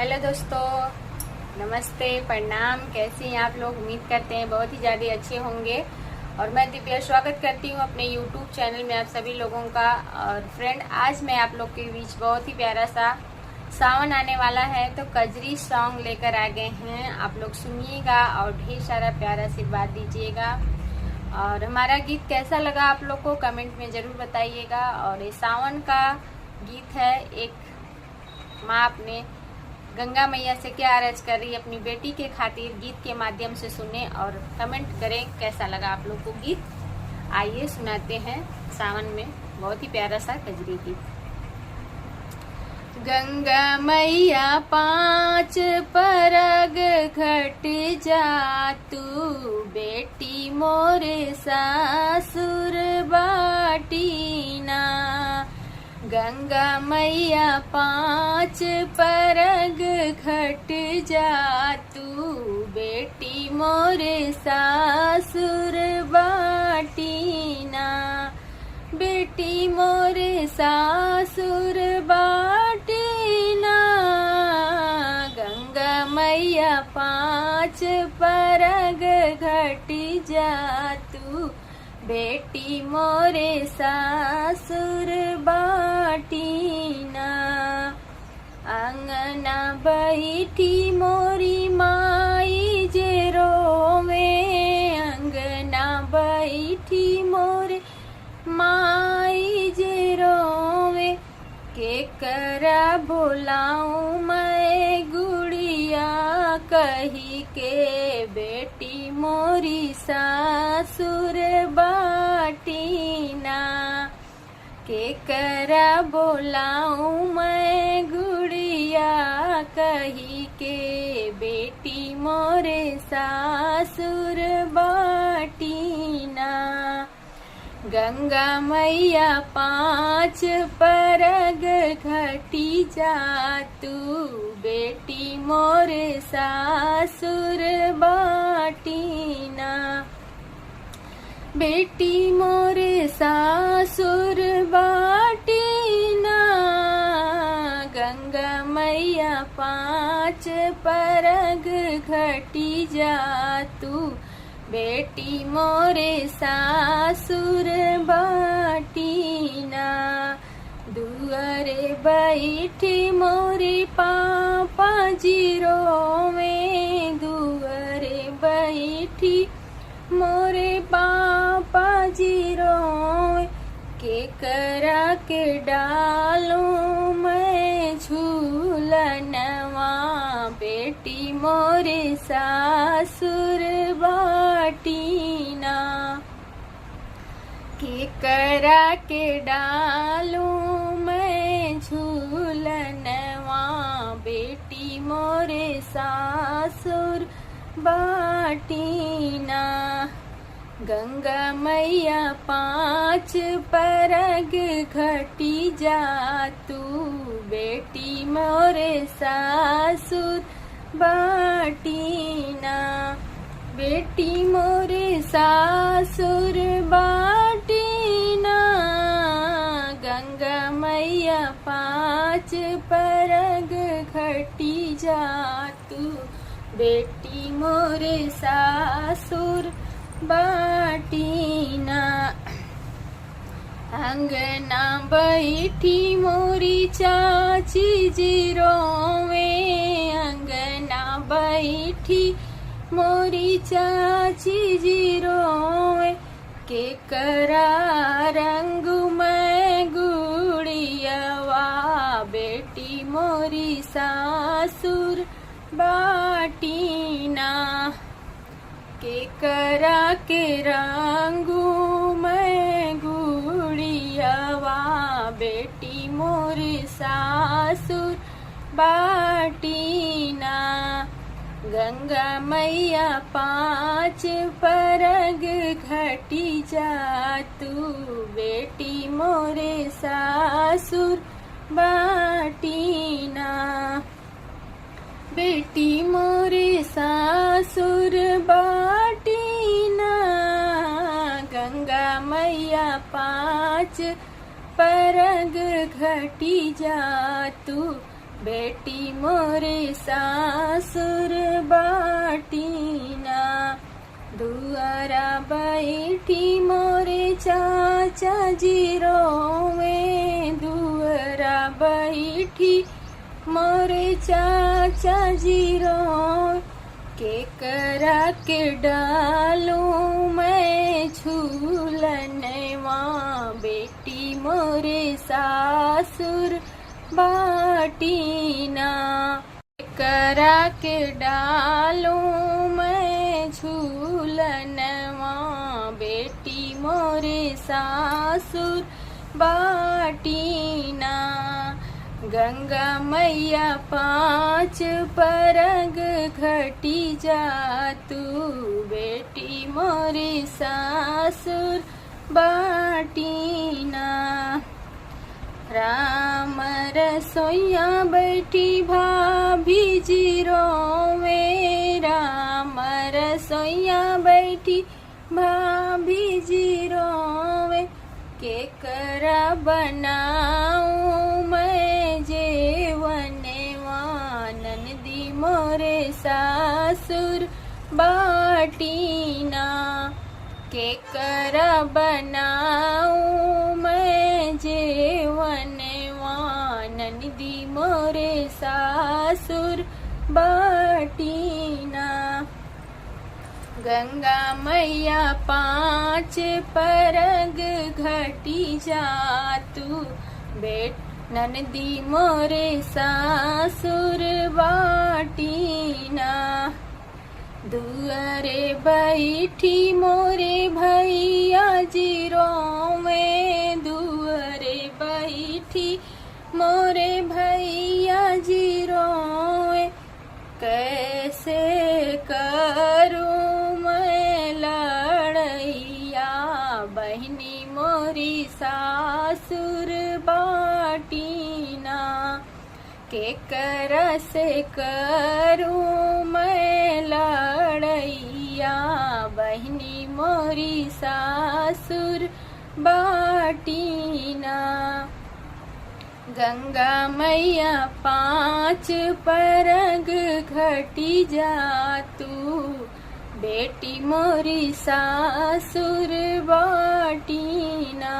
Hello दोस्तों, नमस्ते, प्रणाम। कैसे हैं आप लोग? उम्मीद करते हैं बहुत ही ज़्यादा अच्छे होंगे। और मैं दिव्या स्वागत करती हूँ अपने YouTube चैनल में आप सभी लोगों का। और फ्रेंड, आज मैं आप लोग के बीच बहुत ही प्यारा सा सावन आने वाला है तो कजरी सॉन्ग लेकर आ गए हैं। आप लोग सुनिएगा और ढेर सारा प्यारा आशीर्वाद दीजिएगा। और हमारा गीत कैसा लगा आप लोग को कमेंट में ज़रूर बताइएगा। और ये सावन का गीत है। एक माँ अपने गंगा मैया से क्या अर्ज कर रही है अपनी बेटी के खातिर, गीत के माध्यम से सुने और कमेंट करें कैसा लगा आप लोग को गीत। आइए सुनाते हैं सावन में बहुत ही प्यारा सा कजरी गीत। गंगा मैया 5 परग घट जा तू, बेटी मोरे सासुर बाटीना। गंगा मैया 5 परग घट जा तू, बेटी मोरे सासुर बाटीना। बेटी मोरे सासुर बाटीना। गंगा मैया 5 परग घट जा तू, बेटी मोरे सासुर बाटीना। अंगना बैठी मोरी माई जे रोवे, अंगना बैठी मोरे माई जे रोवे। के करा बोलाऊं मैं गुड़िया कही के, बेटी मोरी सासुर बाटीना। के करा बोलाऊं मैं गुड़िया कही के, बेटी मोरे सासुर बाटीना। गंगा मैया 5 परग घटी जा तू, बेटी मोरे सासुर बाटीना। बेटी मोरे सासुर बाटीना। गंगा मैया 5 परग घटी जा तू, बेटी मोरे सासुर बाटीना। दुआरे बैठी मोरी पापा जी रोवे, दुआरे बैठी मोरे पापा जी रोवे। के करा के डालूं मैं झूलनवा, बेटी मोरे सासुर बाटीना। के करा के डालूं मैं झूलनवा, बेटी मोरे सासुर बाटीना। गंगा मैया 5 परग घटी जा तू, बेटी मोरे सासुर बाटीना। बेटी मोरे सासुर बाटीना। गंगा मैया 5 परग घटी जा तू, बेटी मोरे सासुर बाटीना। अंगना बैठी मोरी चाची जी रोवे, अंगना बैठी मोरी चाची जी रोवे। के करा रंग मैं गुड़ियावा, बेटी मोरी सासुर बाटीना। के करा के रंगू मैं गुड़ियावा, बेटी मोरी सासुर बाटीना। गंगा मैया 5 परग घटी जा तू, बेटी मोरे सासुर बाटीना। बेटी मोरे सासुर बाटीना। गंगा मैया 5 परग घटी जा तू, बेटी मोरे सासुर बाटीना। दुआरा बैठी मोरे चाचा जी रोवे, दुआरा बैठी मोरे चाचा जी रोवे। के करा के डालूं मैं झूलनवा, बेटी मोरे सासुर बाटीना। करा के डालूं मैं झूलनवा, बेटी मोरे सासुर बाटीना। गंगा मैया 5 परग घटी जा तू, बेटी मोरे सासुर बाटीना। राम रसोइया बैठी भाभी जी रोवे, राम रसोइया बैठी भाभी जी रोवे। के करा बनाऊं मैं जेवनवा, ननदी मोरे सासुर बाटीना। के करा बनाऊं मैं जेवनवा, ननदी मोरे सासुर बाटीना। गंगा मैया 5 परग घटी जा तू, बेट ननदी मोरे सासुर बाटीना। दुआरे बैठी मोरे भैया जी रोवे, दुआरे बैठी मोरे भैया जी रोवे। कैसे करूं मैं लड़ैया, बहनी मोरी सासुर बाटीना। के कर से करूं मैं लड़ैया, बहनी मोरी सासुर बाटीना। गंगा मैया 5 परग घटी जा तू, बेटी मोरी सासुर बाटीना।